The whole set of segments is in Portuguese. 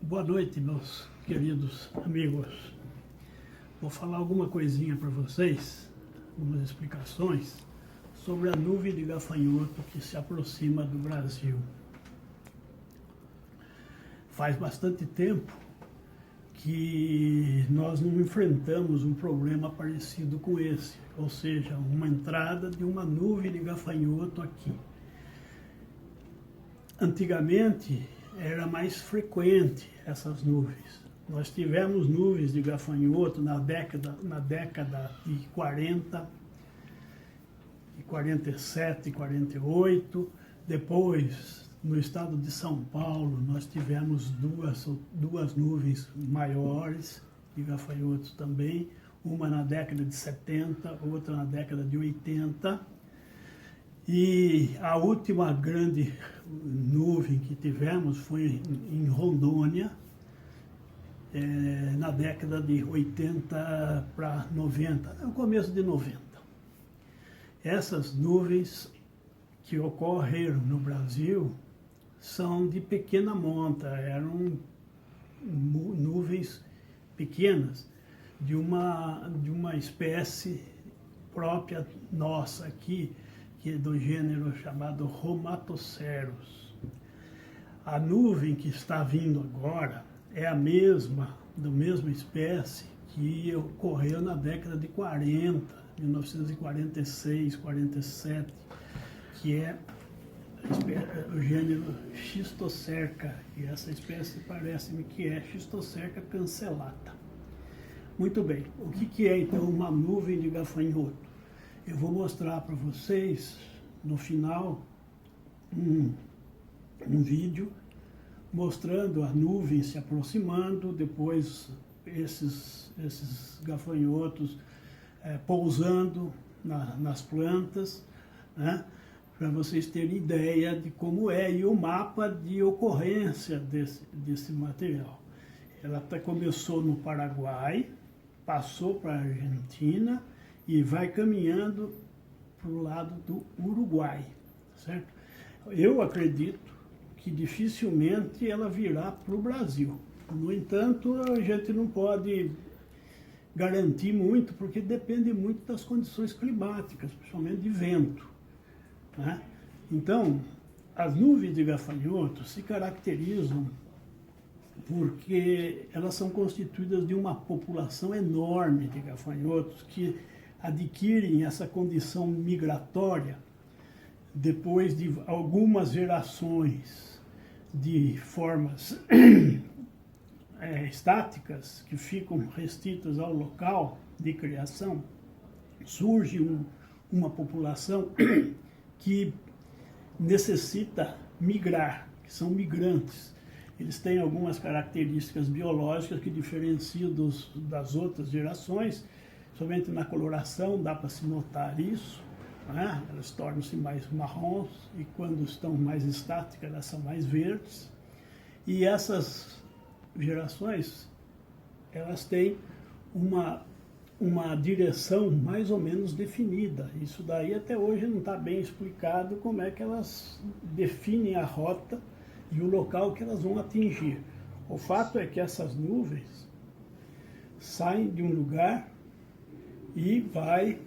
Boa noite, meus queridos amigos. Vou falar alguma coisinha para vocês, algumas explicações sobre a nuvem de gafanhoto que se aproxima do Brasil. Faz bastante tempo que nós não enfrentamos um problema parecido com esse, ou seja, uma entrada de uma nuvem de gafanhoto aqui. Antigamente era mais frequente essas nuvens. Nós tivemos nuvens de gafanhoto na década de 40, de 47, 48. Depois, no estado de São Paulo, nós tivemos duas nuvens maiores de gafanhotos também. Uma na década de 70, outra na década de 80. E a última grande nuvem que tivemos foi em Rondônia, na década de 80 para 90, no começo de 90. Essas nuvens que ocorreram no Brasil são de pequena monta, eram nuvens pequenas, de uma espécie própria nossa aqui, que é do gênero chamado Romatoceros. A nuvem que está vindo agora é a mesma espécie que ocorreu na década de 40, 1946, 47, que é o gênero Schistocerca, e essa espécie parece-me que é Schistocerca cancellata. Muito bem, o que é então uma nuvem de gafanhoto? Eu vou mostrar para vocês, no final, um vídeo mostrando a nuvem se aproximando, depois esses gafanhotos pousando nas plantas, né, para vocês terem ideia de como é e o mapa de ocorrência desse material. Ela começou no Paraguai, passou para a Argentina, e vai caminhando para o lado do Uruguai, certo? Eu acredito que dificilmente ela virá para o Brasil. No entanto, a gente não pode garantir muito, porque depende muito das condições climáticas, principalmente de vento, né? Então, as nuvens de gafanhoto se caracterizam porque elas são constituídas de uma população enorme de gafanhotos que adquirem essa condição migratória depois de algumas gerações de formas estáticas que ficam restritas ao local de criação. Surge uma população que necessita migrar, que são migrantes. Eles têm algumas características biológicas que diferenciam das outras gerações. Somente na coloração dá para se notar isso, né? Elas tornam-se mais marrons e quando estão mais estáticas elas são mais verdes. E essas gerações, elas têm uma direção mais ou menos definida. Isso daí até hoje não está bem explicado como é que elas definem a rota e o local que elas vão atingir. O fato é que essas nuvens saem de um lugar e vai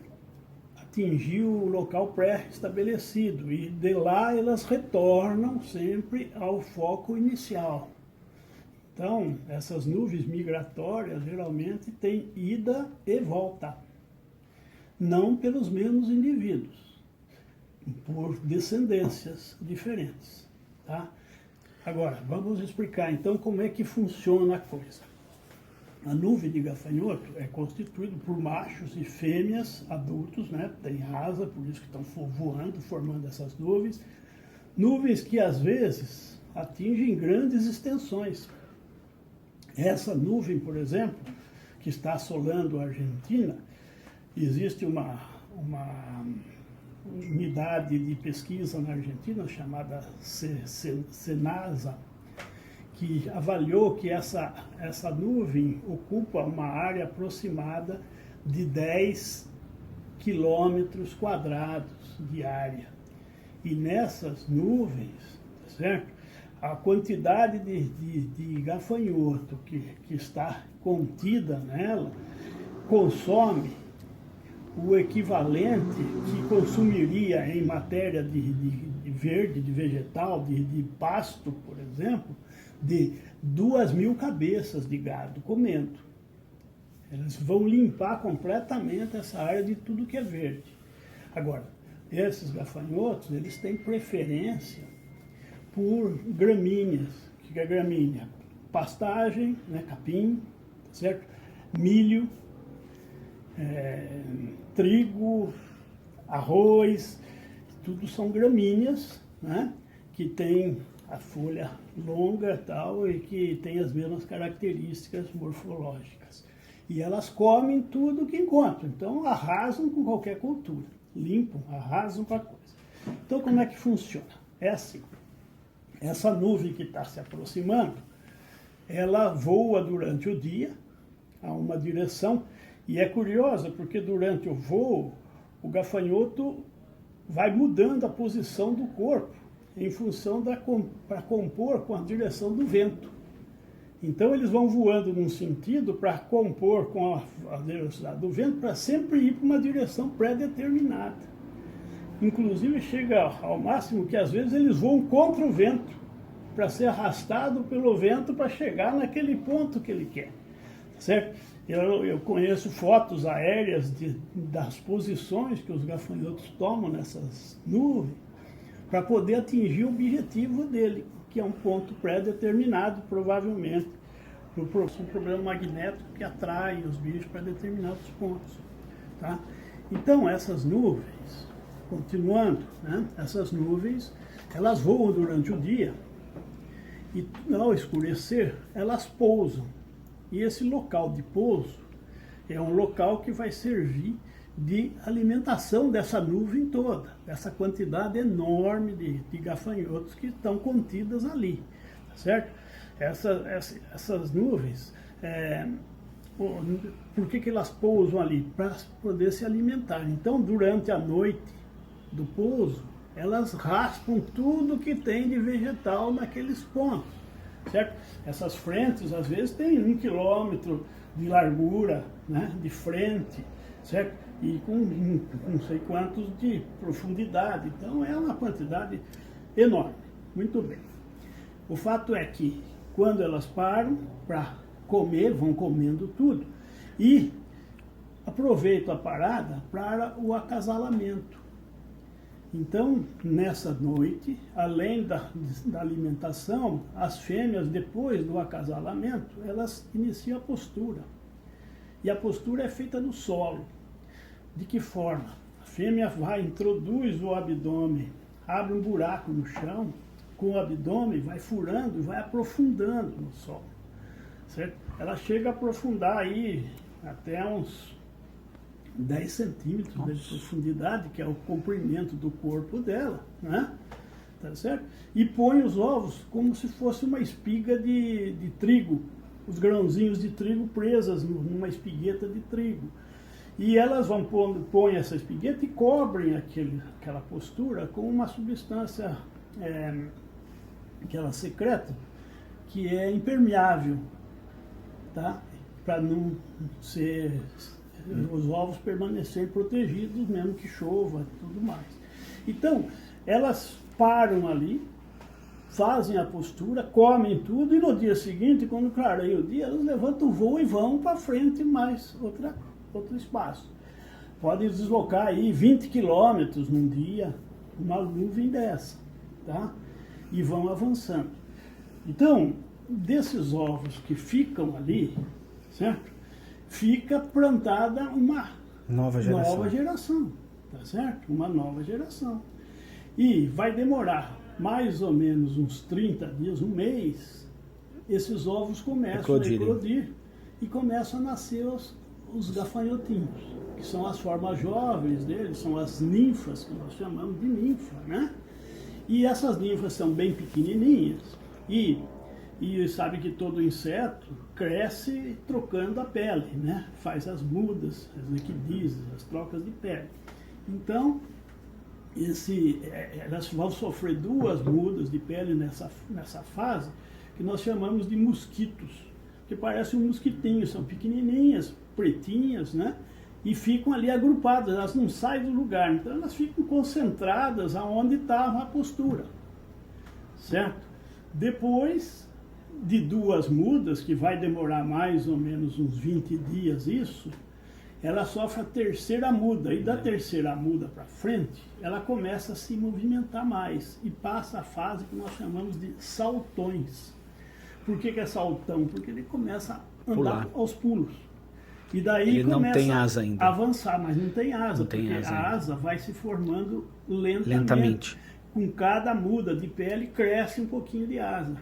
atingir o local pré-estabelecido. E de lá elas retornam sempre ao foco inicial. Então, essas nuvens migratórias geralmente têm ida e volta. Não pelos mesmos indivíduos, por descendências diferentes, tá? Agora, vamos explicar então como é que funciona a coisa. A nuvem de gafanhoto é constituída por machos e fêmeas adultos, né? Tem asa, por isso que estão voando, formando essas nuvens. Nuvens que às vezes atingem grandes extensões. Essa nuvem, por exemplo, que está assolando a Argentina, existe uma unidade de pesquisa na Argentina chamada Senasa, que avaliou que essa nuvem ocupa uma área aproximada de 10 quilômetros quadrados de área. E nessas nuvens, certo? a quantidade de gafanhoto que está contida nela consome o equivalente que consumiria em matéria de verde, de vegetal, de pasto, por exemplo, de 2.000 cabeças de gado comendo. Eles vão limpar completamente essa área de tudo que é verde. Agora, esses gafanhotos, eles têm preferência por gramíneas. O que é gramínea? Pastagem, né, capim, tá certo? Milho, trigo, arroz, tudo são gramíneas, né, que tem a folha longa tal, e que tem as mesmas características morfológicas. E elas comem tudo que encontram, então arrasam com qualquer cultura, limpam, arrasam com a coisa. Então como é que funciona? É assim, essa nuvem que está se aproximando, ela voa durante o dia a uma direção, e é curiosa porque durante o voo o gafanhoto vai mudando a posição do corpo em função para compor com a direção do vento. Então eles vão voando num sentido para compor com a velocidade do vento, para sempre ir para uma direção pré-determinada. Inclusive chega ao máximo que às vezes eles voam contra o vento, para ser arrastado pelo vento para chegar naquele ponto que ele quer. Certo? Eu conheço fotos aéreas das posições que os gafanhotos tomam nessas nuvens para poder atingir o objetivo dele, que é um ponto pré-determinado, provavelmente, por um problema magnético que atrai os bichos para determinados pontos. Tá? Então, essas nuvens, continuando, né? Essas nuvens, elas voam durante o dia e, ao escurecer, elas pousam. E esse local de pouso é um local que vai servir de alimentação dessa nuvem toda, dessa quantidade enorme de gafanhotos que estão contidas ali, tá certo? Essas nuvens, por que elas pousam ali? Para poder se alimentar. Então, durante a noite do pouso, elas raspam tudo que tem de vegetal naqueles pontos. Certo? Essas frentes, às vezes, têm 1 quilômetro de largura, né, de frente, certo? E com não sei quantos de profundidade. Então, é uma quantidade enorme. Muito bem. O fato é que, quando elas param para comer, vão comendo tudo, e aproveitam a parada para o acasalamento. Então, nessa noite, além da alimentação, as fêmeas, depois do acasalamento, elas iniciam a postura. E a postura é feita no solo. De que forma? A fêmea introduz o abdômen, abre um buraco no chão, com o abdômen, vai furando, vai aprofundando no solo. Certo? Ela chega a aprofundar aí até uns 10 centímetros de profundidade, que é o comprimento do corpo dela, né? Tá certo? E põe os ovos como se fosse uma espiga de trigo, os grãozinhos de trigo presas numa espigueta de trigo. E elas põem essa espigueta e cobrem aquela postura com uma substância que ela secreta, que é impermeável, tá? Para não ser... os ovos permanecerem protegidos, mesmo que chova e tudo mais. Então, elas param ali, fazem a postura, comem tudo, e no dia seguinte, quando clareia o dia, elas levantam o voo e vão para frente mais outro espaço. Podem deslocar aí 20 quilômetros num dia, uma nuvem dessa, tá? E vão avançando. Então, desses ovos que ficam ali, certo? Fica plantada uma nova geração, tá certo? Uma nova geração. E vai demorar mais ou menos uns 30 dias, um mês, esses ovos começam a eclodir e começam a nascer os gafanhotinhos, que são as formas jovens deles, são as ninfas, que nós chamamos de ninfa, né? E essas ninfas são bem pequenininhas e sabe que todo inseto cresce trocando a pele, né? Faz as mudas, as liquidizes, as trocas de pele. Então, elas vão sofrer 2 mudas de pele nessa fase, que nós chamamos de mosquitos, que parecem um mosquitinho, são pequenininhas, pretinhas, né? E ficam ali agrupadas, elas não saem do lugar, então elas ficam concentradas aonde estava a postura, certo? Depois de 2 mudas, que vai demorar mais ou menos uns 20 dias isso, ela sofre a 3ª muda, e da 3ª muda para frente, ela começa a se movimentar mais, e passa a fase que nós chamamos de saltões. Por que é saltão? Porque ele começa a andar aos pulos. E daí ele não tem asa ainda. A avançar, mas não tem asa, porque a asa vai se formando lentamente. Com cada muda de pele cresce um pouquinho de asa,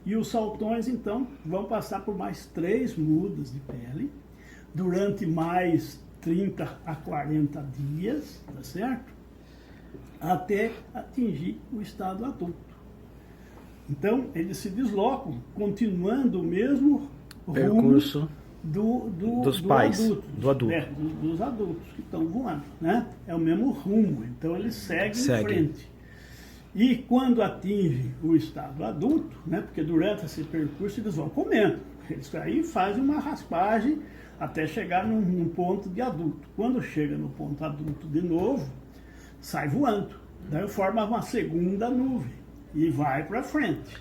E os saltões, então, vão passar por mais 3 mudas de pele, durante mais 30 a 40 dias, tá certo? Até atingir o estado adulto. Então, eles se deslocam, continuando o mesmo percurso dos pais, adultos, do adulto. Dos adultos que estão voando, né? É o mesmo rumo, então eles seguem em frente. E quando atinge o estado adulto, né? Porque durante esse percurso eles vão comendo, eles aí fazem uma raspagem até chegar num ponto de adulto. Quando chega no ponto adulto de novo, sai voando, daí forma uma segunda nuvem e vai para frente.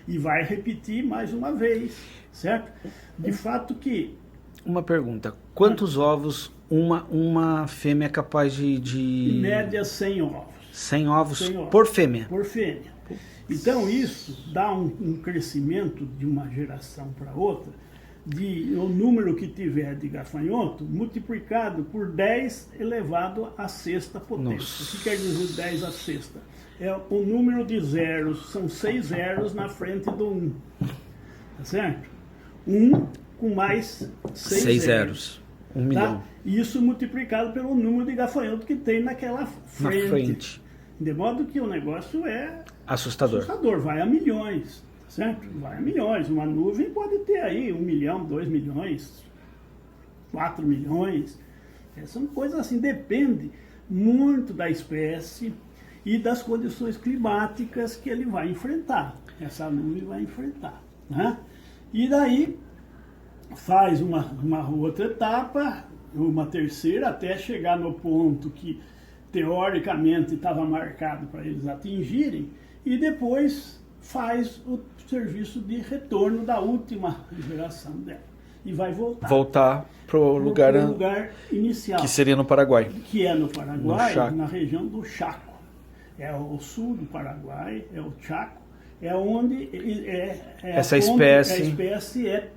E vai repetir mais uma vez, certo? De fato que... Uma pergunta, quantos ovos uma fêmea é capaz de... Em média, 100 ovos. 100 ovos por fêmea? Por fêmea. Então isso dá um crescimento de uma geração para outra, de o número que tiver de gafanhoto multiplicado por 10 elevado à 6ª potência. Nossa. O que quer dizer 10 à 6ª? É o número de zeros, são 6 zeros na frente do 1. Tá certo? 1 com mais 6 zeros. 1 milhão. Tá? Isso multiplicado pelo número de gafanhoto que tem naquela frente. De modo que o negócio é assustador, vai a milhões, tá certo? Vai a milhões. Uma nuvem pode ter aí 1 milhão, 2 milhões, 4 milhões. São coisas assim, depende muito da espécie e das condições climáticas que ele vai enfrentar. Essa nuvem vai enfrentar, né? E daí faz uma outra etapa, uma terceira, até chegar no ponto que teoricamente estava marcado para eles atingirem, e depois faz o serviço de retorno da última geração dela. E vai voltar para o lugar inicial. Que seria no Paraguai. Que é no Paraguai, na região do Chaco. É o sul do Paraguai, é o Chaco, é onde essa espécie... a espécie é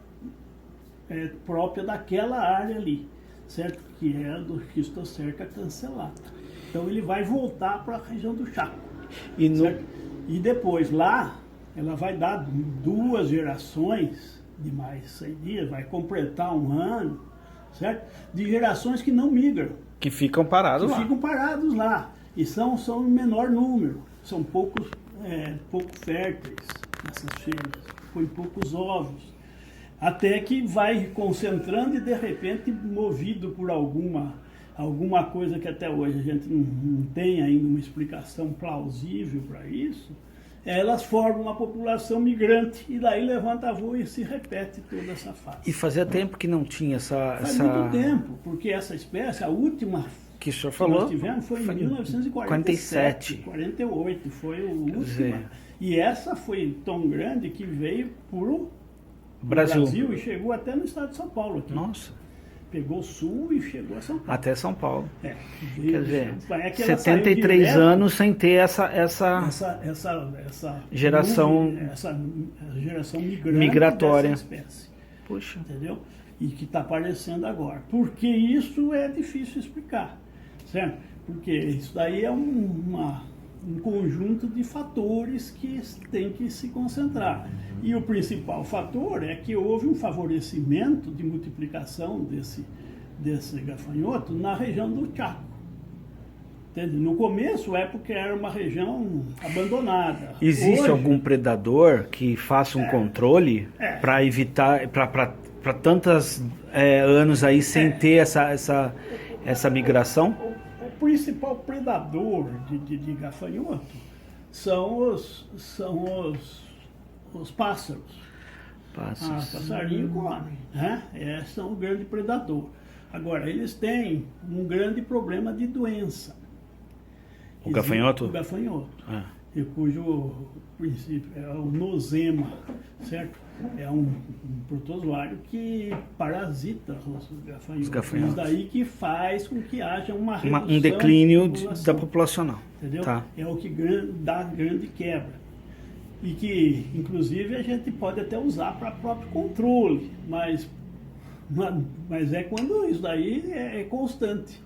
própria daquela área ali, certo? Que é do Schistocerca cancellata. Então ele vai voltar para a região do Chaco. E depois lá, ela vai dar 2 gerações de mais 100 dias, vai completar 1 ano, certo? De gerações que não migram. Que ficam parados lá. Ficam parados lá. E são em menor número. São pouco férteis essas fêmeas. Põem poucos ovos. Até que vai concentrando e de repente, movido por alguma coisa que até hoje a gente não tem ainda uma explicação plausível para isso, elas formam uma população migrante e daí levanta voo e se repete toda essa fase. E fazia tempo que não tinha Faz muito tempo, porque essa espécie, a última que o senhor falou, nós tivemos foi em 1947, 48, foi o último. E essa foi tão grande que veio para o Brasil e chegou até no estado de São Paulo. Aqui. Nossa. Pegou o sul e chegou a São Paulo. Até São Paulo. Quer dizer, 73 anos sem ter essa geração, essa geração migratória dessa espécie. Puxa. Entendeu? E que está aparecendo agora. Porque isso é difícil explicar, certo? Porque isso daí é um conjunto de fatores que tem que se concentrar. E o principal fator é que houve um favorecimento de multiplicação desse gafanhoto na região do Chaco. Entende? No começo é porque era uma região abandonada. Existe hoje algum predador que faça um controle para evitar, para tantos anos aí sem ter essa migração? principal predador de gafanhoto são os pássaros. Passarinho come, né? São o grande predador. Agora, eles têm um grande problema de doença. O gafanhoto? O gafanhoto, cujo princípio é o nosema, certo? É um protozoário que parasita os gafanhotos. Isso daí que faz com que haja uma redução um declínio da populacional. Entendeu? Tá. É o que dá grande quebra. E que, inclusive, a gente pode até usar para próprio controle, mas é quando isso daí é constante.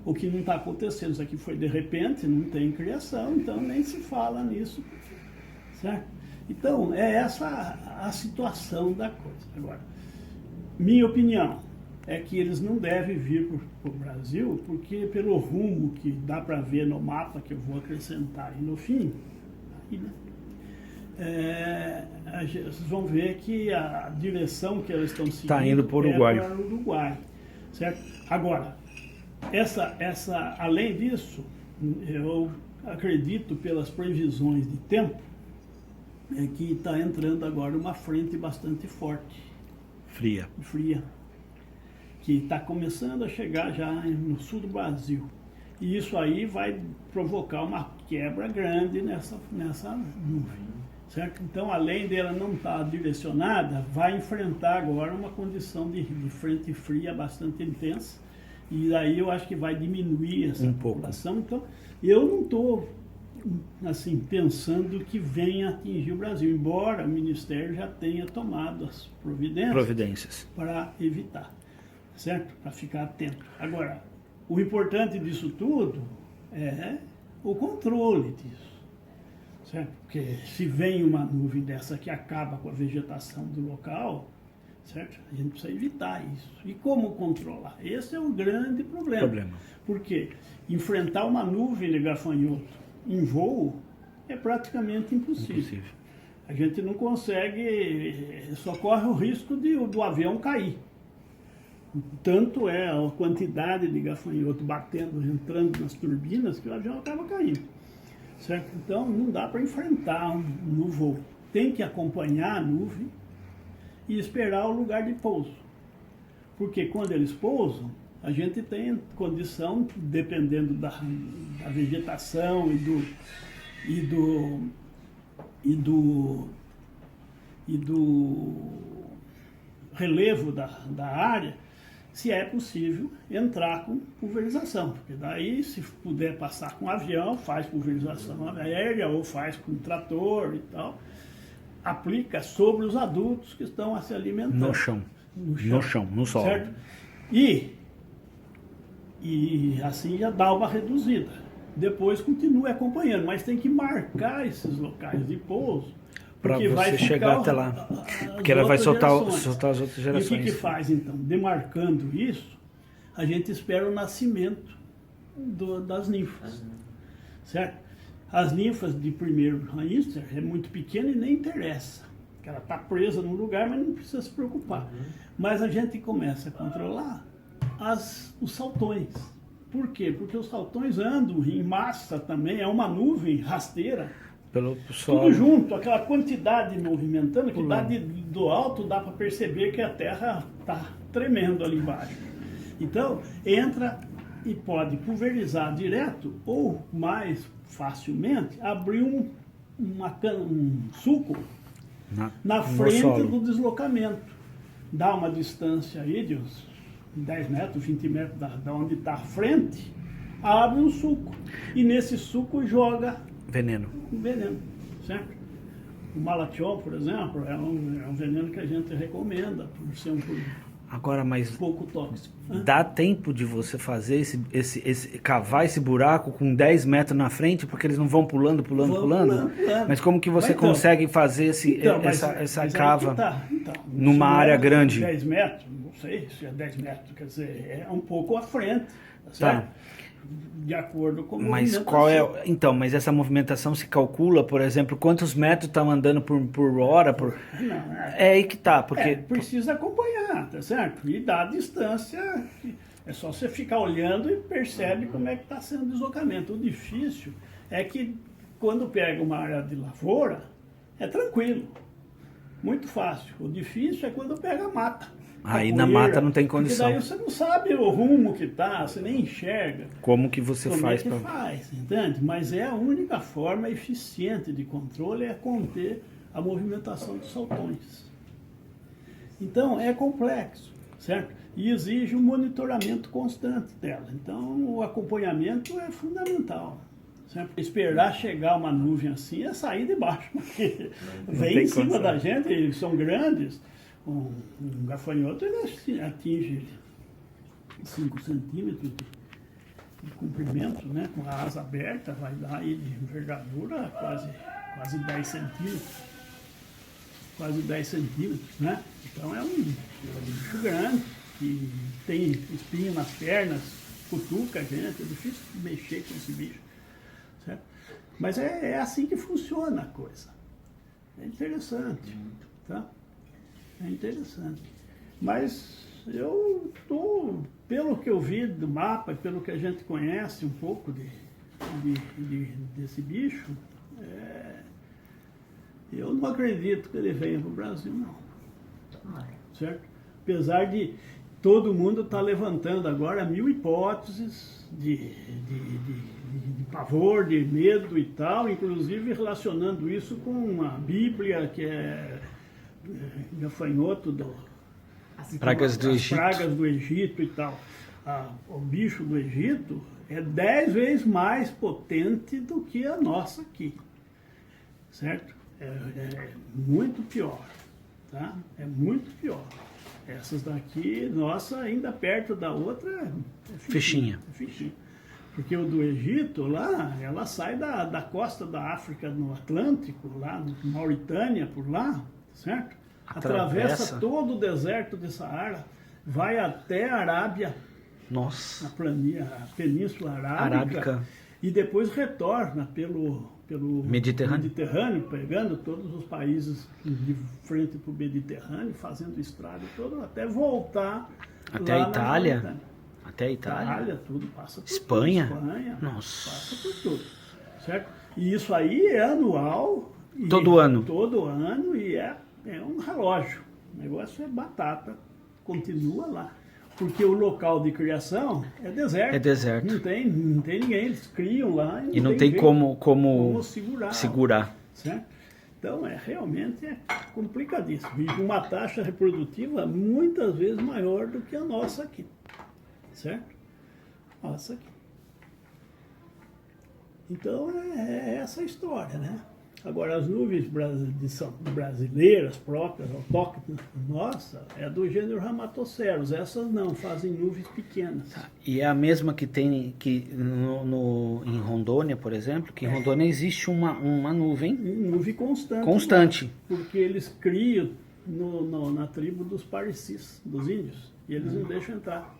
O que não está acontecendo, isso aqui foi de repente, não tem criação, então nem se fala nisso, certo? Então, é essa a situação da coisa. Agora, minha opinião é que eles não devem vir para o Brasil, porque pelo rumo que dá para ver no mapa, que eu vou acrescentar aí no fim, aí, né? Vocês vão ver que a direção que elas estão seguindo está indo para o Uruguai. Para o Uruguai, certo? Agora, além disso, eu acredito pelas previsões de tempo que está entrando agora uma frente bastante forte, fria, que está começando a chegar já no sul do Brasil. E isso aí vai provocar uma quebra grande nessa nuvem. Certo? Então, além dela não estar direcionada, vai enfrentar agora uma condição de frente fria bastante intensa, e aí eu acho que vai diminuir essa população. Então, eu não estou assim, pensando que venha atingir o Brasil, embora o Ministério já tenha tomado as providências para evitar, certo? Para ficar atento. Agora, o importante disso tudo é o controle disso. Certo? Porque se vem uma nuvem dessa que acaba com a vegetação do local, certo? A gente precisa evitar isso. E como controlar? Esse é um grande problema. Porque enfrentar uma nuvem de gafanhoto em voo é praticamente impossível. A gente não consegue, só corre o risco do avião cair. Tanto é a quantidade de gafanhoto batendo, entrando nas turbinas, que o avião acaba caindo. Certo? Então, não dá para enfrentar no voo. Tem que acompanhar a nuvem e esperar o lugar de pouso. Porque quando eles pousam, a gente tem condição, dependendo da vegetação e do relevo da área, se é possível entrar com pulverização, porque daí, se puder passar com avião, faz pulverização aérea ou faz com trator e tal, aplica sobre os adultos que estão a se alimentando. No chão, no solo. Certo? E assim já dá uma reduzida. Depois continue acompanhando, mas tem que marcar esses locais de pouso, para você chegar até lá, porque ela vai soltar as outras gerações. E o que faz então? Demarcando isso, a gente espera o nascimento das ninfas, certo? As ninfas de primeiro raiz é muito pequena e nem interessa, porque ela está presa num lugar, mas não precisa se preocupar. Mas a gente começa a controlar os saltões. Por quê? Porque os saltões andam em massa também, é uma nuvem rasteira. Tudo junto, aquela quantidade movimentando, que do alto dá para perceber que a terra está tremendo ali embaixo. Então, entra e pode pulverizar direto ou, mais facilmente, abrir um suco na frente do deslocamento. Dá uma distância aí de uns 10 metros, 20 metros da onde está a frente, abre um suco. E nesse suco joga veneno, certo? O malatiol, por exemplo, é um veneno que a gente recomenda, por ser pouco tóxico. Dá tempo de você fazer cavar esse buraco com 10 metros na frente, porque eles não vão pulando. Mas como que você consegue fazer essa cava numa área grande? 10 metros, não sei se é 10 metros, quer dizer, é um pouco à frente, certo? De acordo com a movimentação. Mas essa movimentação se calcula, por exemplo, quantos metros estão andando por hora? É aí que tá, porque... precisa acompanhar, tá certo? E dar a distância É só você ficar olhando e percebe como é que está sendo o deslocamento. O difícil é que quando pega uma área de lavoura, é tranquilo, muito fácil. O difícil é quando pega a mata. Aí na mata não tem condição. Porque daí você não sabe o rumo que tá, você nem enxerga. Como que você faz para... faz, entende? Mas é a única forma eficiente de controle é conter a movimentação dos saltões. Então é complexo, certo? E exige um monitoramento constante dela. Então o acompanhamento é fundamental. Certo? Esperar chegar uma nuvem assim é sair de baixo, porque vem em cima da gente, eles são grandes. Um gafanhoto ele atinge 5 centímetros de comprimento, né? Com a asa aberta, vai dar aí de envergadura quase 10 centímetros. Quase 10 centímetros, né? Então é um bicho grande, que tem espinho nas pernas, cutuca a gente, é difícil mexer com esse bicho. Certo? Mas é assim que funciona a coisa. É interessante, tá? É interessante. Mas eu tô, pelo que eu vi do mapa e pelo que a gente conhece um pouco desse bicho, eu não acredito que ele venha para o Brasil, não. Certo? Apesar de todo mundo estar levantando agora 1000 hipóteses de pavor, de medo e tal, inclusive relacionando isso com uma Bíblia que é gafanhoto as pragas do Egito. Pragas do Egito e tal. O bicho do Egito é 10 vezes mais potente do que a nossa aqui, certo? É muito pior, tá? É muito pior. Essas daqui, nossa, ainda perto da outra é fichinha. É fichinha. Porque o do Egito, lá, ela sai da costa da África no Atlântico, lá no Mauritânia, por lá, certo? Atravessa todo o deserto de Saara, vai até a Arábia, nossa, a Península Arábica, e depois retorna pelo Mediterrâneo, pegando todos os países de frente para o Mediterrâneo, fazendo estrada todo, até voltar até a Itália. Até a Itália, tudo passa por Espanha? Tudo. Espanha, nossa, passa por tudo, certo? E isso aí é anual. Todo ano. Todo ano, e é um relógio. O negócio é batata, continua lá. Porque o local de criação é deserto. É deserto. Não tem ninguém, eles criam lá e não tem como segurar. Certo? Então, realmente é complicadíssimo. E com uma taxa reprodutiva muitas vezes maior do que a nossa aqui. Certo? Nossa aqui. Então, é essa a história, né? Agora, as nuvens brasileiras próprias, autóctones, nossa, é do gênero Ramatoceros. Essas não, fazem nuvens pequenas. E é a mesma que tem em Rondônia, por exemplo, que em Rondônia existe uma nuvem... Nuvem constante. Constante. Porque eles criam na tribo dos Parecis, dos índios, e eles não deixam entrar.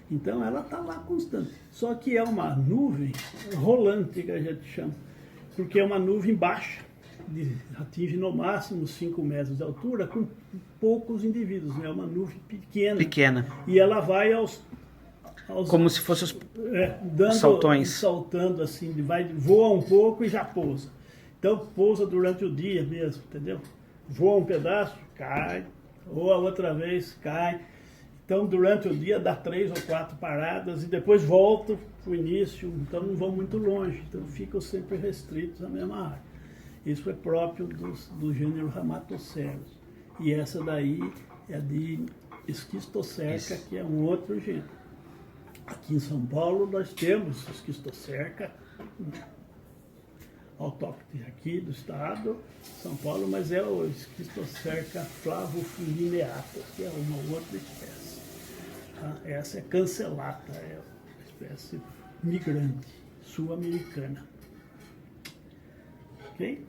Então, ela está lá constante. Só que é uma nuvem rolante, que a gente chama. Porque é uma nuvem baixa, atinge no máximo 5 metros de altura, com poucos indivíduos, é uma nuvem pequena. E ela vai aos como se fosse os saltões. Saltando assim, voa um pouco e já pousa. Então pousa durante o dia mesmo, entendeu? Voa um pedaço, cai, ou a outra vez cai. Então durante o dia dá 3 ou 4 paradas e depois volta para o início, então não vão muito longe, então ficam sempre restritos à mesma área. Isso é próprio do gênero Ramatoceros. E essa daí é de Esquistocerca, que é um outro gênero. Aqui em São Paulo nós temos Esquistocerca, autóctone aqui do estado, São Paulo, mas é o Esquistocerca flavofolineata, que é uma outra espécie. Tá? Essa é cancelata, é uma espécie migrante, sul-americana. Ok?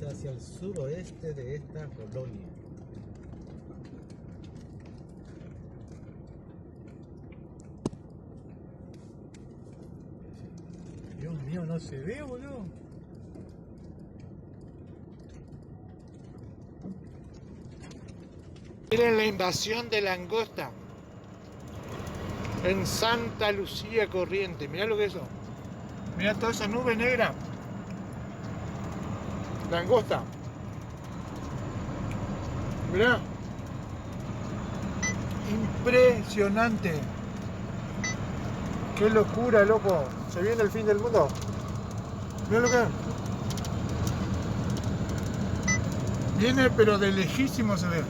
Hacia el suroeste de esta colonia. Dios mío, no se ve, boludo. Miren la invasión de langosta en Santa Lucía Corriente. Mirá lo que es eso. Mirá toda esa nube negra. Langosta. Mirá. Impresionante. Qué locura, loco. Se viene el fin del mundo. Mirá lo que es. Viene pero de lejísimo se ve.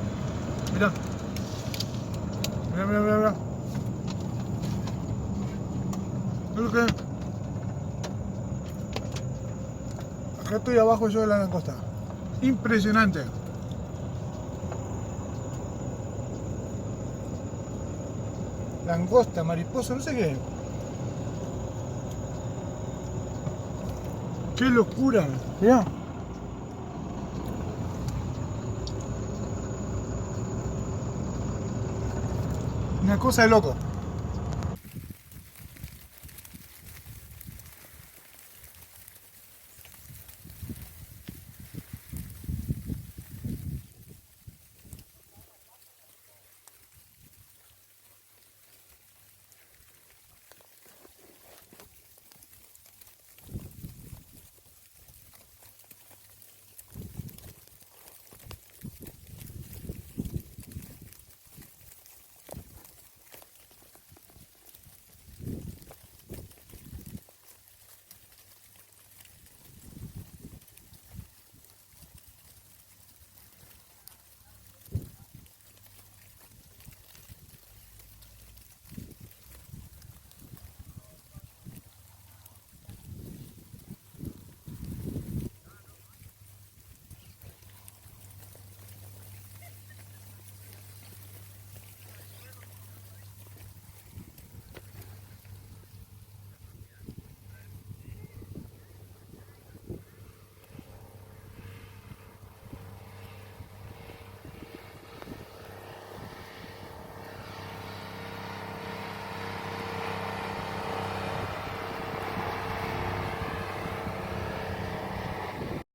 Mirá. Mirá, mirá, mirá, mirá. Mirá lo que es. Acá estoy abajo yo de la langosta. Impresionante. Langosta, mariposa, no sé qué. ¡Qué locura! Mirá. Una cosa de loco.